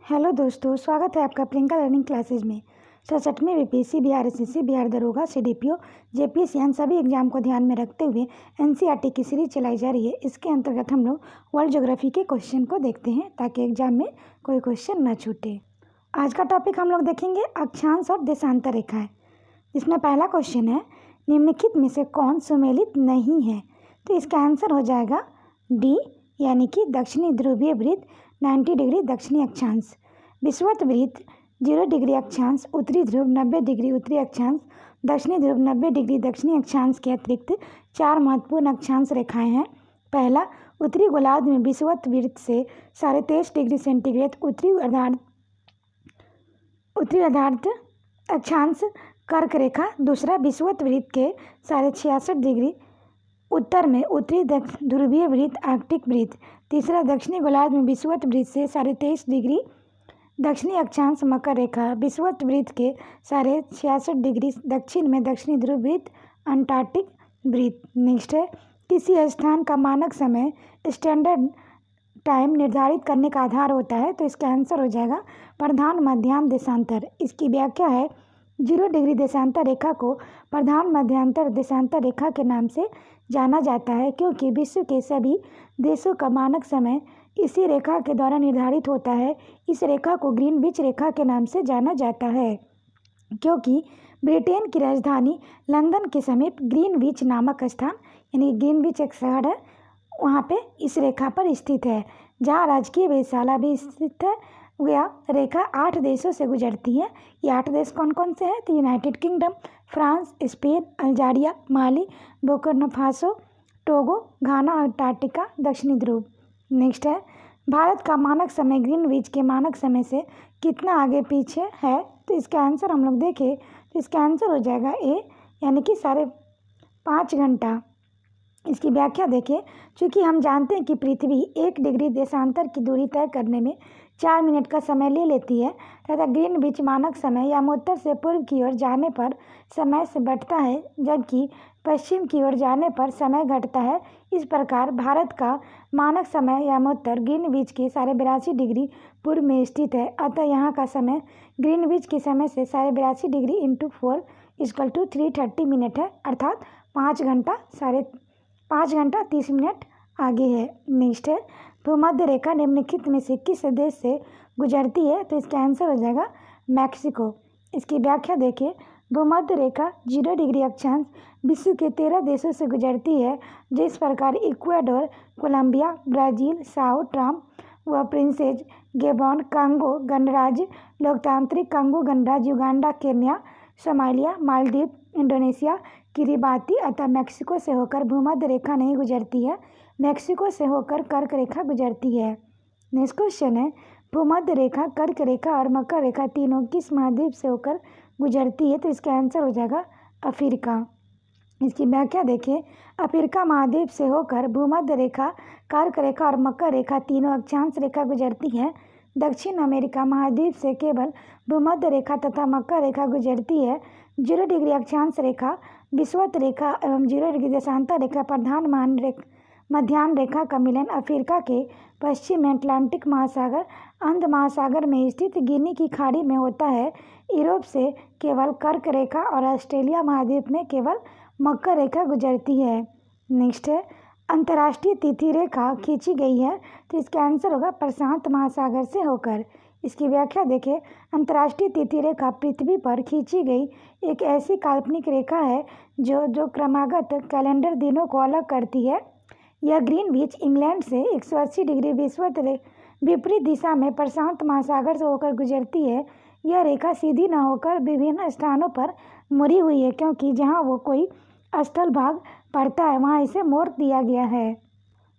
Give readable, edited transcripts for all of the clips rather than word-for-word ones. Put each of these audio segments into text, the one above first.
Hello दोस्तों, स्वागत है आपका प्रियंका लर्निंग क्लासेज में। 67वें बीपीएससी, बिहार एसएससी, बिहार दरोगा, सीडीपीओ, जेपीएससी यानी सभी एग्जाम को ध्यान में रखते हुए एनसीईआरटी की सीरीज चलाई जा रही है। इसके अंतर्गत हम लोग वर्ल्ड ज्योग्राफी के क्वेश्चन को देखते हैं ताकि एग्जाम में कोई क्वेश्चन न छूटे। आज का टॉपिक हम लोग देखेंगे अक्षांश और देशांतर रेखाएँ। इसमें पहला क्वेश्चन है, निम्नलिखित में से कौन सुमेलित नहीं है? तो इसका आंसर हो जाएगा डी, यानी कि दक्षिणी ध्रुवीय वृत्त 90 डिग्री दक्षिणी अक्षांश, विषुवत वृत्त 0 डिग्री अक्षांश, उत्तरी ध्रुव 90 डिग्री उत्तरी अक्षांश, दक्षिणी ध्रुव 90 डिग्री दक्षिणी अक्षांश के अतिरिक्त 4 महत्वपूर्ण अक्षांश रेखाएं हैं। पहला, उत्तरी गोलार्ध में विषुवत वृत्त से 23.5 डिग्री सेंटीग्रेड उत्तरी अर्धार्ध अक्षांश कर्क रेखा। दूसरा, विषुवत वृत्त के 66.5 डिग्री उत्तर में उत्तरी ध्रुवीय वृत्त आर्कटिक वृत्त। तीसरा, दक्षिणी गोलार्ध में विषुवत वृत्त से 23.5 डिग्री दक्षिणी अक्षांश मकर रेखा, विषुवत वृत्त के 66.5 डिग्री दक्षिण में दक्षिणी ध्रुव वृत्त अंटार्कटिक वृत्त। नेक्स्ट है, किसी स्थान का मानक समय स्टैंडर्ड टाइम निर्धारित करने का आधार होता है। तो इसका आंसर हो जाएगा प्रधान मध्यांतर देशांतर। इसकी व्याख्या है, 0 डिग्री देशांतर रेखा को प्रधान मध्यांतर देशांतर रेखा के नाम से जाना जाता है क्योंकि विश्व के सभी देशों का मानक समय इसी रेखा के द्वारा निर्धारित होता है। इस रेखा को ग्रीनविच रेखा के नाम से जाना जाता है क्योंकि ब्रिटेन की राजधानी लंदन के समीप ग्रीनविच नामक स्थान, यानी ग्रीनविच एक शहर है, वहाँ पे इस रेखा पर स्थित है, जहाँ राजकीय वेधशाला भी स्थित है। यह रेखा 8 देशों से गुजरती है। ये 8 देश कौन कौन से हैं? तो United Kingdom, France, Spain, Algeria, Mali, Burkina Faso, Togo, Ghana, Antarctica, दक्षिणी ध्रुव। नेक्स्ट है, भारत का मानक समय ग्रीनविच के मानक समय से कितना आगे पीछे है? तो इसका आंसर हम लोग देखें तो इसका आंसर हो जाएगा ए, यानी कि 5.5 घंटा। इसकी व्याख्या देखें, चूँकि हम जानते हैं कि पृथ्वी 1 डिग्री देशांतर की दूरी तय करने में 4 मिनट का समय ले लेती है तथा ग्रीनविच मानक समय यामोत्तर से पूर्व की ओर जाने पर समय से बढ़ता है जबकि पश्चिम की ओर जाने पर समय घटता है। इस प्रकार भारत का मानक समय यामोत्तर ग्रीनविच के 82.5 डिग्री पूर्व में स्थित है। अतः यहाँ का समय ग्रीनविच के समय से 82.5 डिग्री इंटू 4 = 330 मिनट है, अर्थात 5 घंटा 30 मिनट आगे है। नेक्स्ट है, भूमध्य रेखा निम्नलिखित में से किस देश से गुजरती है? तो इसका आंसर हो जाएगा मैक्सिको। इसकी व्याख्या देखिए, भूमध्य रेखा 0 डिग्री अक्षांश विश्व के 13 देशों से गुजरती है। जिस प्रकार Ecuador, Colombia, Brazil, Sao Tome व प्रिंसेस, गैबोन, कांगो गणराज्य, लोकतांत्रिक कांगो गणराज्य, Uganda, Kenya, Somalia, Maldives, Indonesia, Kiribati अतः मैक्सिको से होकर भूमध्य रेखा नहीं गुजरती है, मैक्सिको से होकर कर्क रेखा गुजरती है। नेक्स्ट क्वेश्चन है, भूमध्य रेखा, कर्क रेखा और मकर रेखा तीनों किस महाद्वीप से होकर गुजरती है? तो इसका आंसर हो जाएगा अफ्रीका। इसकी व्याख्या देखें, अफ्रीका महाद्वीप से होकर भूमध्य रेखा, कर्क रेखा और मकर रेखा तीनों अक्षांश रेखा गुजरती है। दक्षिण अमेरिका महाद्वीप से केवल भूमध्य रेखा तथा मकर रेखा गुजरती है। 0 डिग्री अक्षांश रेखा, विषुवत रेखा एवं 0 डिग्री देशांतर रेखा प्रधान मध्याह्न रेखा का मिलन अफ्रीका के पश्चिम में अटलांटिक महासागर, अंध महासागर में स्थित गिनी की खाड़ी में होता है। यूरोप से केवल कर्क रेखा और ऑस्ट्रेलिया महाद्वीप में केवल मकर रेखा गुजरती है। नेक्स्ट है, अंतर्राष्ट्रीय तिथि रेखा खींची गई है। तो इसका आंसर होगा प्रशांत महासागर से होकर। इसकी व्याख्या देखें, अंतर्राष्ट्रीय तिथि रेखा पृथ्वी पर खींची गई एक ऐसी काल्पनिक रेखा है जो क्रमागत कैलेंडर दिनों को अलग करती है। यह ग्रीनविच इंग्लैंड से 180 डिग्री विषुवत विपरीत दिशा में प्रशांत महासागर से होकर गुजरती है। यह रेखा सीधी न होकर विभिन्न स्थानों पर मुड़ी हुई है क्योंकि जहाँ वो कोई स्थल भाग पड़ता है वहाँ इसे मोड़ दिया गया है।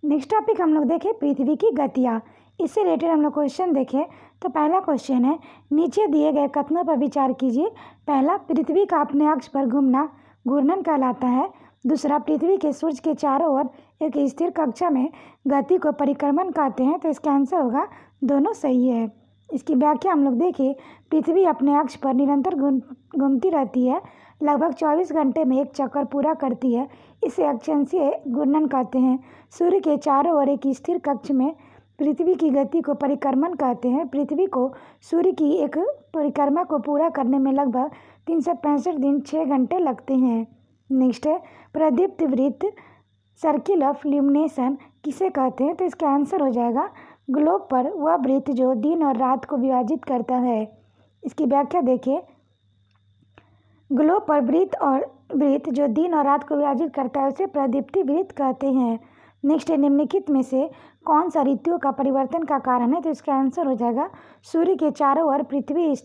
नेक्स्ट टॉपिक हम लोग देखें, पृथ्वी की गतियाँ। इससे रिलेटेड हम लोग क्वेश्चन देखें तो पहला क्वेश्चन है, नीचे दिए गए कथनों पर विचार कीजिए। पहला, पृथ्वी का अपने अक्ष पर घूमना घूर्णन कहलाता है। दूसरा, पृथ्वी के सूर्य के चारों ओर एक स्थिर कक्षा में गति को परिक्रमण कहते हैं। तो इसका आंसर होगा दोनों सही है। इसकी व्याख्या हम लोग देखें, पृथ्वी अपने अक्ष पर निरंतर घूमती रहती है, लगभग 24 घंटे में एक चक्कर पूरा करती है। इसे अक्षांशीय घूर्णन कहते हैं। सूर्य के चारों ओर एक स्थिर कक्ष में पृथ्वी की गति को परिक्रमण कहते हैं। पृथ्वी को सूर्य की एक परिक्रमा को पूरा करने में लगभग 365 दिन 6 घंटे लगते हैं। नेक्स्ट है प्रदीप्त वृत्त, सर्किल ऑफ ल्यूमिनेशन किसे कहते हैं? तो इसका आंसर हो जाएगा ग्लोब पर वह वृत्त जो दिन और रात को विभाजित करता है। इसकी व्याख्या देखिए, ग्लोब पर वृत्त जो दिन और रात को विभाजित करता है उसे प्रदीप्ति वृत्त कहते हैं। नेक्स्ट है निम्नलिखित में से कौन सा ऋतुओं का परिवर्तन का कारण है? तो इसका आंसर हो जाएगा सूर्य के चारों ओर पृथ्वी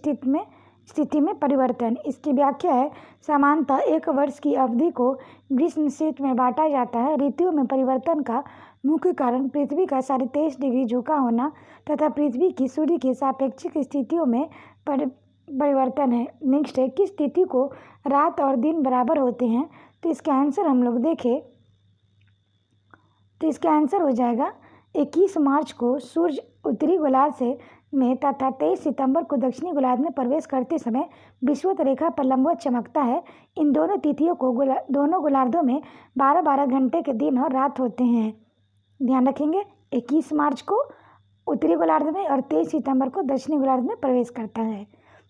स्थिति में परिवर्तन। इसकी व्याख्या है सामान्यतः एक वर्ष की अवधि को ग्रीष्म ऋतु में बांटा जाता है। ऋतुओं में परिवर्तन का मुख्य कारण पृथ्वी का 23.5 डिग्री झुका होना तथा पृथ्वी की सूर्य की सापेक्षिक स्थितियों में परिवर्तन है। नेक्स्ट है किस तिथि को रात और दिन बराबर होते हैं? तो इसका आंसर हम लोग देखें तो इसका आंसर हो जाएगा 21 मार्च को सूर्य उत्तरी गोलार्ध में तथा 23 सितंबर को दक्षिणी गोलार्ध में प्रवेश करते समय विषुवत रेखा पर लंबवत चमकता है। इन दोनों तिथियों को दोनों गोलार्धों में 12-12 घंटे के दिन और रात होते हैं। ध्यान रखेंगे 21 मार्च को उत्तरी गोलार्ध में और 23 सितंबर को दक्षिणी गोलार्ध में प्रवेश करता है।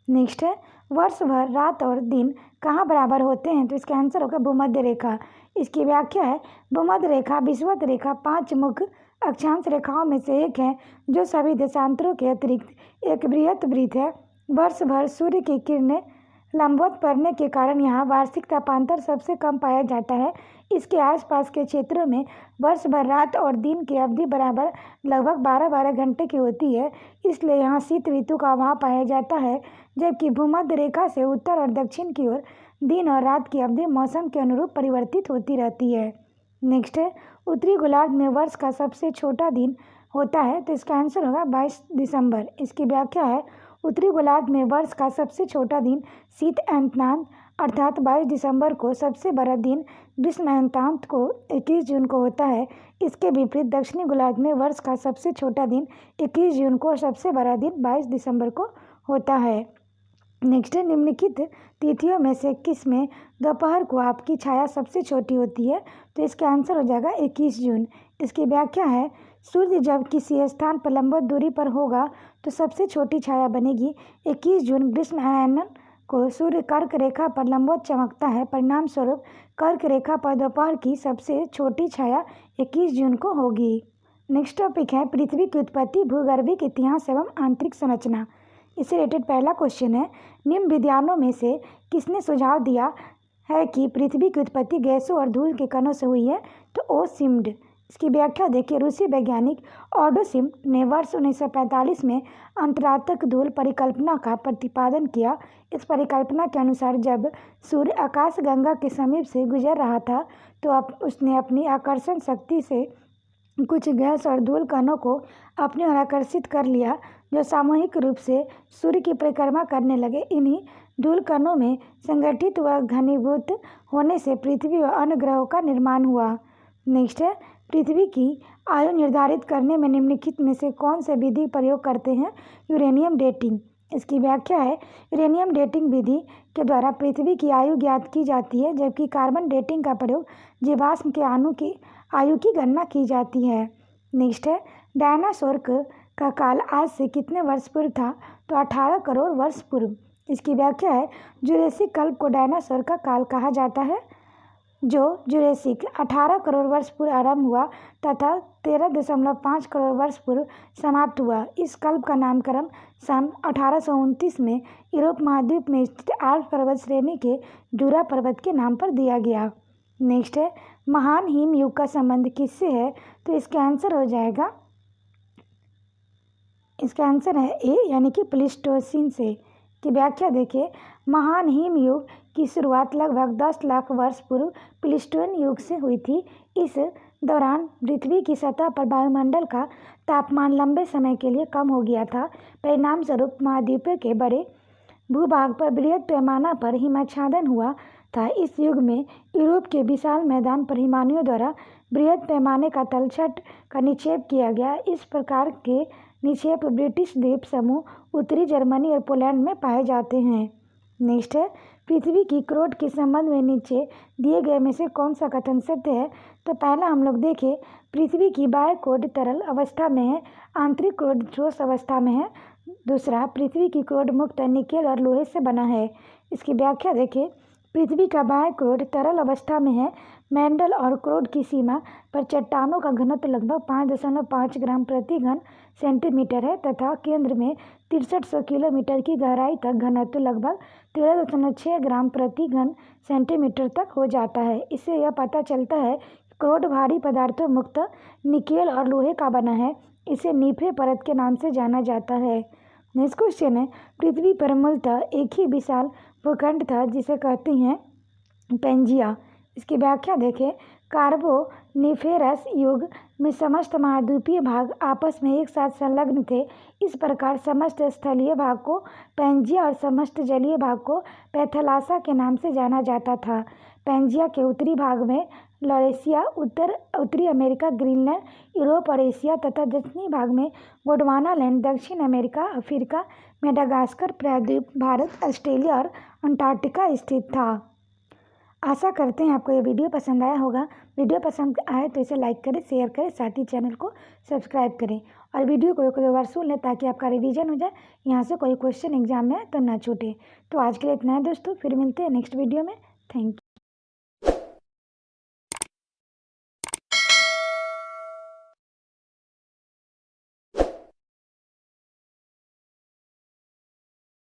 नेक्स्ट है वर्ष भर रात और दिन कहाँ बराबर होते हैं? तो इसका आंसर होगा भूमध्य रेखा। इसकी व्याख्या है भूमध्य रेखा विषुवत रेखा 5 मुख्य अक्षांश रेखाओं में से एक है जो सभी देशांतरों के अतिरिक्त एक बृहत वृत्त है। वर्ष भर सूर्य की किरणें लंबवत पड़ने के कारण यहाँ वार्षिक तापांतर सबसे कम पाया जाता है। इसके आसपास के क्षेत्रों में वर्ष भर रात और दिन की अवधि बराबर लगभग 12-12 घंटे की होती है, इसलिए यहाँ शीत ऋतु का अभाव पाया जाता है। जबकि भूमध्य रेखा से उत्तर और दक्षिण की ओर दिन और रात की अवधि मौसम के अनुरूप परिवर्तित होती रहती है। नेक्स्ट है उत्तरी गोलार्ध में वर्ष का सबसे छोटा दिन होता है, तो इसका आंसर होगा 22 दिसंबर। इसकी व्याख्या है उत्तरी गोलार्ध में वर्ष का सबसे छोटा दिन शीत अयनतांत अर्थात 22 दिसंबर को, सबसे बड़ा दिन ग्रीष्म अयनतांत को 21 जून को होता है। इसके विपरीत दक्षिणी गोलार्ध में वर्ष का सबसे छोटा दिन 21 जून को और सबसे बड़ा दिन 22 दिसंबर को होता है। नेक्स्ट है निम्नलिखित तिथियों में से किस में दोपहर को आपकी छाया सबसे छोटी होती है? तो इसका आंसर हो जाएगा 21 जून। इसकी व्याख्या है सूर्य जब किसी स्थान पर लंबवत दूरी पर होगा तो सबसे छोटी छाया बनेगी। 21 जून ग्रीष्म अयन को सूर्य कर्क रेखा पर लंबवत चमकता है, परिणाम स्वरूप कर्क रेखा पर दोपहर की सबसे छोटी छाया 21 जून को होगी। नेक्स्ट टॉपिक है पृथ्वी की उत्पत्ति, भूगर्भिक इतिहास एवं आंतरिक संरचना। इससे रिलेटेड पहला क्वेश्चन है निम्न विद्वानों में से किसने सुझाव दिया है कि पृथ्वी की उत्पत्ति गैसों और धूल के कणों से हुई है? तो ओ शिम्ड। इसकी व्याख्या देखिए, रूसी वैज्ञानिक ऑडो शिम्ड ने वर्ष 1945 में अंतरार्कक धूल परिकल्पना का प्रतिपादन किया। इस परिकल्पना के अनुसार जब सूर्य आकाशगंगा के समीप से गुजर रहा था तो उसने अपनी आकर्षण शक्ति से कुछ गैस और धूल कणों को अपनी ओर आकर्षित कर लिया जो सामूहिक रूप से सूर्य की परिक्रमा करने लगे। इन्हीं धूल कणों में संगठित व घनीभूत होने से पृथ्वी व अन्य ग्रहों का निर्माण हुआ। नेक्स्ट है पृथ्वी की आयु निर्धारित करने में निम्नलिखित में से कौन से विधि प्रयोग करते हैं? Uranium dating. इसकी व्याख्या है यूरेनियम डेटिंग विधि के द्वारा पृथ्वी की आयु ज्ञात की जाती है, जबकि कार्बन डेटिंग का प्रयोग जीवाश्म के अणु की आयु की गणना की जाती है। नेक्स्ट है डायनासोर का काल आज से कितने वर्ष पूर्व था? तो 18 करोड़ वर्ष पूर्व। इसकी व्याख्या है जुरेसिक कल्प को डायनासोर का काल कहा जाता है, जो जुरेसिक 18 करोड़ वर्ष पूर्व आरंभ हुआ तथा 13.5 करोड़ वर्ष पूर्व समाप्त हुआ। इस कल्प का नामकरण सन 1829 में यूरोप महाद्वीप में स्थित आल्प्स पर्वत श्रेणी के जूरा पर्वत के नाम पर दिया गया। नेक्स्ट है महान हिम युग का संबंध किससे है? तो इसका आंसर हो जाएगा, इसका आंसर है ए यानी कि प्लीस्टोसीन से। की व्याख्या देखिए, महान हिम युग की शुरुआत लगभग 10 लाख वर्ष पूर्व प्लीस्टोन युग से हुई थी। इस दौरान पृथ्वी की सतह पर वायुमंडल का तापमान लंबे समय के लिए कम हो गया था। परिणाम स्वरूप महाद्वीपों के बड़े भूभाग पर बृहद पैमाना पर हिमाच्छादन हुआ था। इस युग में यूरोप के विशाल मैदान पर हिमानियों द्वारा बृहद पैमाने का तलछट का निक्षेप किया गया। इस प्रकार के निक्षेप ब्रिटिश द्वीप समूह, उत्तरी जर्मनी और पोलैंड में पाए जाते हैं। नेक्स्ट है पृथ्वी की क्रोड के संबंध में नीचे दिए गए में से कौन सा कथन सत्य है? तो पहला हम लोग देखें, पृथ्वी की बाह्य क्रोड तरल अवस्था में है, आंतरिक क्रोड ठोस अवस्था में है। दूसरा, पृथ्वी की क्रोड मुख्यतः निकेल और लोहे से बना है। इसकी व्याख्या देखें, पृथ्वी का बाह्य क्रोड तरल अवस्था में है। मैंडल और क्रोड की सीमा पर चट्टानों का घनत्व लगभग 5.5 ग्राम प्रति घन सेंटीमीटर है तथा केंद्र में 6300 किलोमीटर की गहराई तक घनत्व लगभग 13.6 ग्राम प्रति घन सेंटीमीटर तक हो जाता है। इससे यह पता चलता है कि क्रोड भारी पदार्थों मुख्यतः निकेल और लोहे का बना है। इसे नीफे परत के नाम से जाना जाता है। नेक्स्ट क्वेश्चन है, पृथ्वी पर मूलतः एक ही विशाल भूखंड था जिसे कहते हैं पेंजिया। इसकी व्याख्या देखें, कार्बोनिफेरस युग में समस्त महाद्वीपीय भाग आपस में एक साथ संलग्न थे। इस प्रकार समस्त स्थलीय भाग को पेंजिया और समस्त जलीय भाग को पैथलासा के नाम से जाना जाता था। पेंजिया के उत्तरी भाग में लॉरेशिया, उत्तरी अमेरिका, ग्रीनलैंड, यूरोप और एशिया तथा दक्षिणी भाग में गोंडवानालैंड, दक्षिण अमेरिका, अफ्रीका, मेडागास्कर प्रायद्वीप, भारत, ऑस्ट्रेलिया और अंटार्कटिका स्थित था। आशा करते हैं आपको ये वीडियो पसंद आया होगा। वीडियो पसंद आए तो इसे लाइक करें, शेयर करें, साथ ही चैनल को सब्सक्राइब करें और वीडियो को एक दो बार सुन लें ताकि आपका रिवीजन हो जाए, यहाँ से कोई क्वेश्चन एग्जाम में तो ना छूटे। तो आज के लिए इतना है दोस्तों, फिर मिलते हैं नेक्स्ट वीडियो में। Thank you.